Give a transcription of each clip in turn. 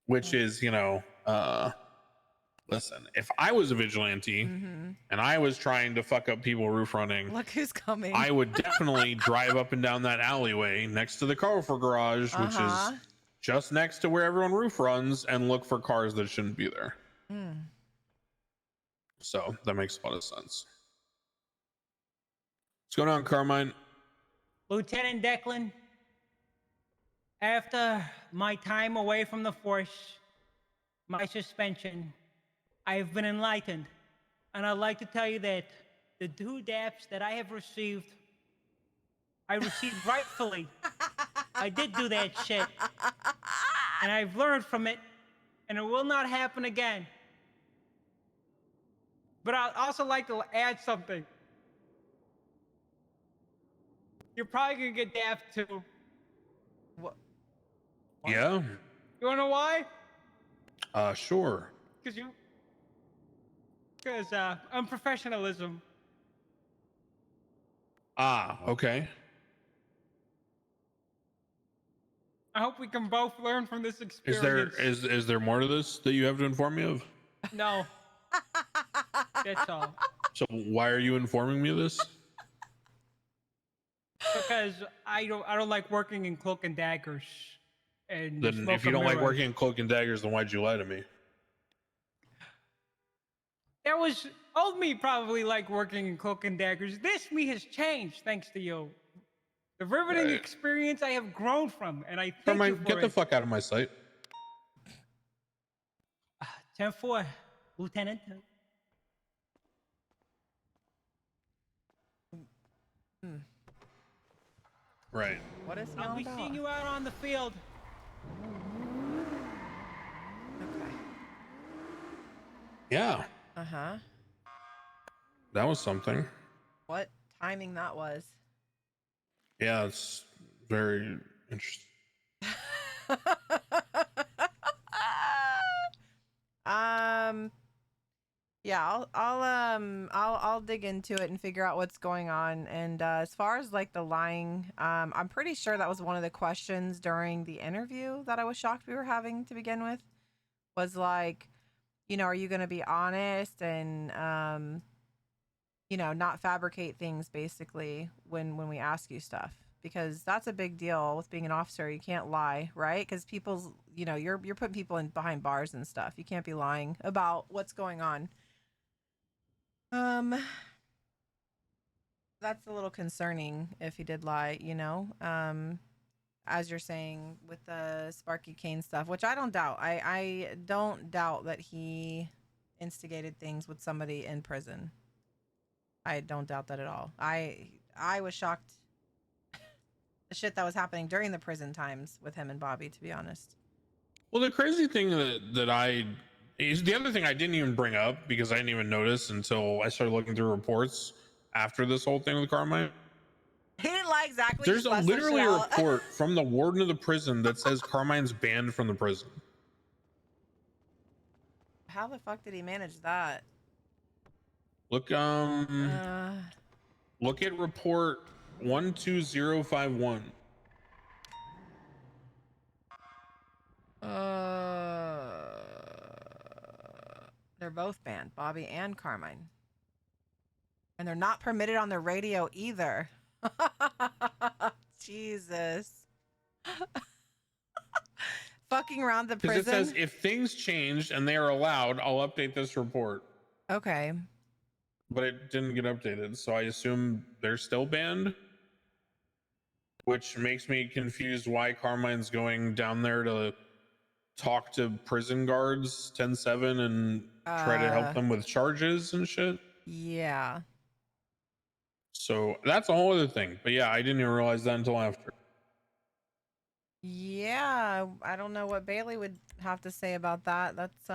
which is, listen, if I was a vigilante and I was trying to fuck up people roof running, Look who's coming. I would definitely drive up and down that alleyway next to the Carrefour garage, which is just next to where everyone roof runs, and look for cars that shouldn't be there. So that makes a lot of sense. What's going on, Carmine? Lieutenant Declan, after my time away from the force, my suspension, I've been enlightened. And I'd like to tell you that the 2 daps that I have received, I received rightfully. I did do that shit. And I've learned from it, and it will not happen again. But I'd also like to add something. You're probably gonna get dapped too. What? Yeah. You wanna know why? Sure. Because unprofessionalism. Okay. I hope we can both learn from this experience. Is there more to this that you have to inform me of? No. That's all. So why are you informing me of this? Because I don't like working in cloak and daggers. And Then if you don't like working in cloak and daggers, then why'd you lie to me? That was old me probably like working in cloak and daggers. This me has changed thanks to you. The riveting experience I have grown from, and I thank you for get it. the fuck out of my sight. 10-4, Lieutenant. Right. What is he I'll on be about? seeing you out on the field. Okay. Yeah. That was something. What timing that was. Yeah, it's very interesting. Yeah, I'll dig into it and figure out what's going on. And as far as like the lying, I'm pretty sure that was one of the questions during the interview that I was shocked we were having to begin with. Was like, are you going to be honest and not fabricate things basically when we ask you stuff, because that's a big deal with being an officer. You can't lie, right? Because people's, you're putting people in behind bars and stuff. You can't be lying about what's going on. That's a little concerning if he did lie, as you're saying with the Sparky Kane stuff, which I don't doubt. I don't doubt that he instigated things with somebody in prison. I don't doubt that at all. I was shocked the shit that was happening during the prison times with him and Bobby, to be honest. Well, the crazy thing is the other thing I didn't even bring up because I didn't even notice until I started looking through reports after this whole thing with Carmine. He didn't lie exactly. There's literally a report from the warden of the prison that says Carmine's banned from the prison. How the fuck did he manage that? Look at report 12051. They're both banned, Bobby and Carmine. And they're not permitted on the radio either. Jesus. Fucking around the prison. Because it says if things changed and they are allowed, I'll update this report. Okay. But it didn't get updated, so I assume they're still banned. Which makes me confused why Carmine's going down there to talk to prison guards 10-7 and try to help them with charges and shit. Yeah. So that's a whole other thing. But yeah, I didn't even realize that until after. Yeah, I don't know what Bailey would have to say about that. That's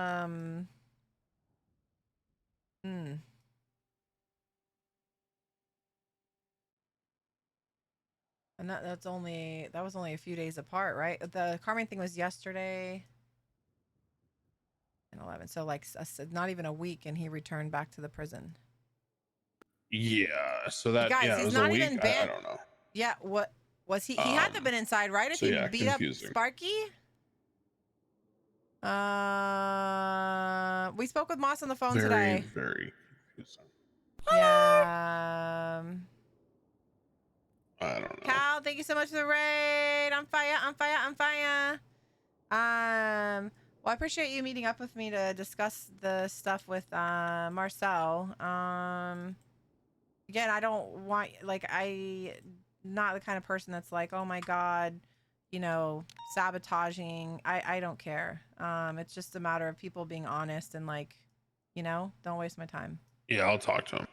And that was only a few days apart, right? The Carmine thing was yesterday and 11. So like not even a week, and he returned back to the prison. Yeah. So that guys, it he's was not a week. even banned. I don't know. Yeah. What was he? He had to have been inside, right? If so he yeah, beat confusing. up Sparky. We spoke with Moss on the phone Very, today. very confusing. Yeah. I don't know. Cal, thank you so much for the raid. I'm fire. Well, I appreciate you meeting up with me to discuss the stuff with Marcel. Again, I don't want, like, not the kind of person that's like, oh my god, you know, sabotaging. I don't care. It's just a matter of people being honest and, like, you know, don't waste my time. Yeah, I'll talk to him.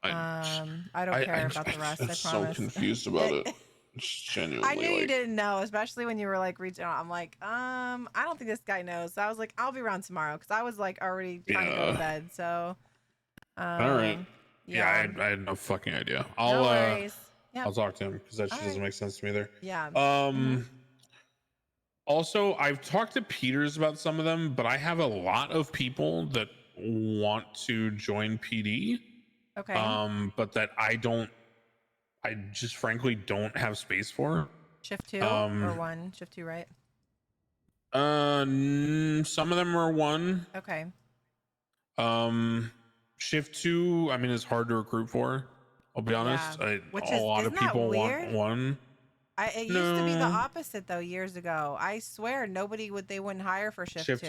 I don't care about the rest. I'm I so promise. confused about it. Just genuinely. I knew you like, didn't know, especially when you were like reaching out. I'm like, I don't think this guy knows. So I was like, I'll be around tomorrow because I was like already trying to go to bed. So, all right. yeah, I had no fucking idea. No worries. Yeah. I'll talk to him because that All shit doesn't right. make sense to me there. Yeah. Also, I've talked to Peters about some of them, but I have a lot of people that want to join PD. Okay. But that I just frankly don't have space for. Shift 2 or 1? Shift 2, right? Some of them are 1. Okay. Shift 2, I mean, is hard to recruit for. I'll be honest. Yeah. A lot of people want 1. It used to be the opposite though years ago. I swear they wouldn't hire for shift 2. Shift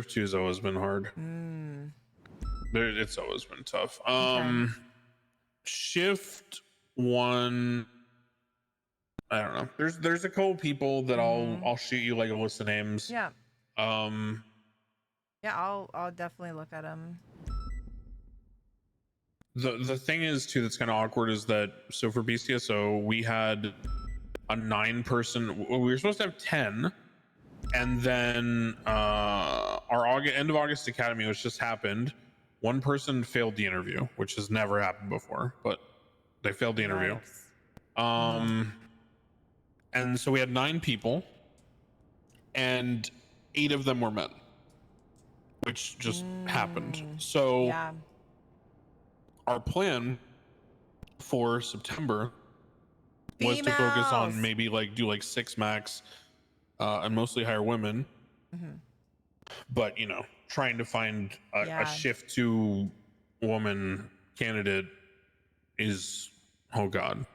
2's always been hard. It's always been tough. Okay. Shift 1, I don't know. There's a couple people that I'll shoot you like a list of names. Yeah. Yeah, I'll definitely look at them. The thing is too that's kind of awkward is that so for BCSO we had a 9-person. We were supposed to have 10, and then our end of August Academy, which just happened, one person failed the interview, which has never happened before, but they failed the interview. And so we had 9 people, and 8 of them were men, which just happened. So Yeah. our plan for September was to focus on maybe like do like 6 max and mostly hire women. But you know, trying to find a shift 2 woman candidate is, oh god,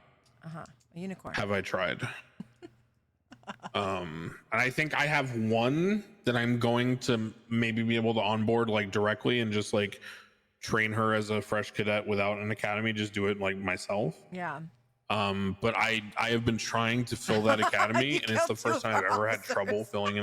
a unicorn. have I tried. And I think I have one that I'm going to maybe be able to onboard like directly and just like train her as a fresh cadet without an academy, just do it like myself. Yeah. But I have been trying to fill that academy and it's the first time I've ever had trouble filling an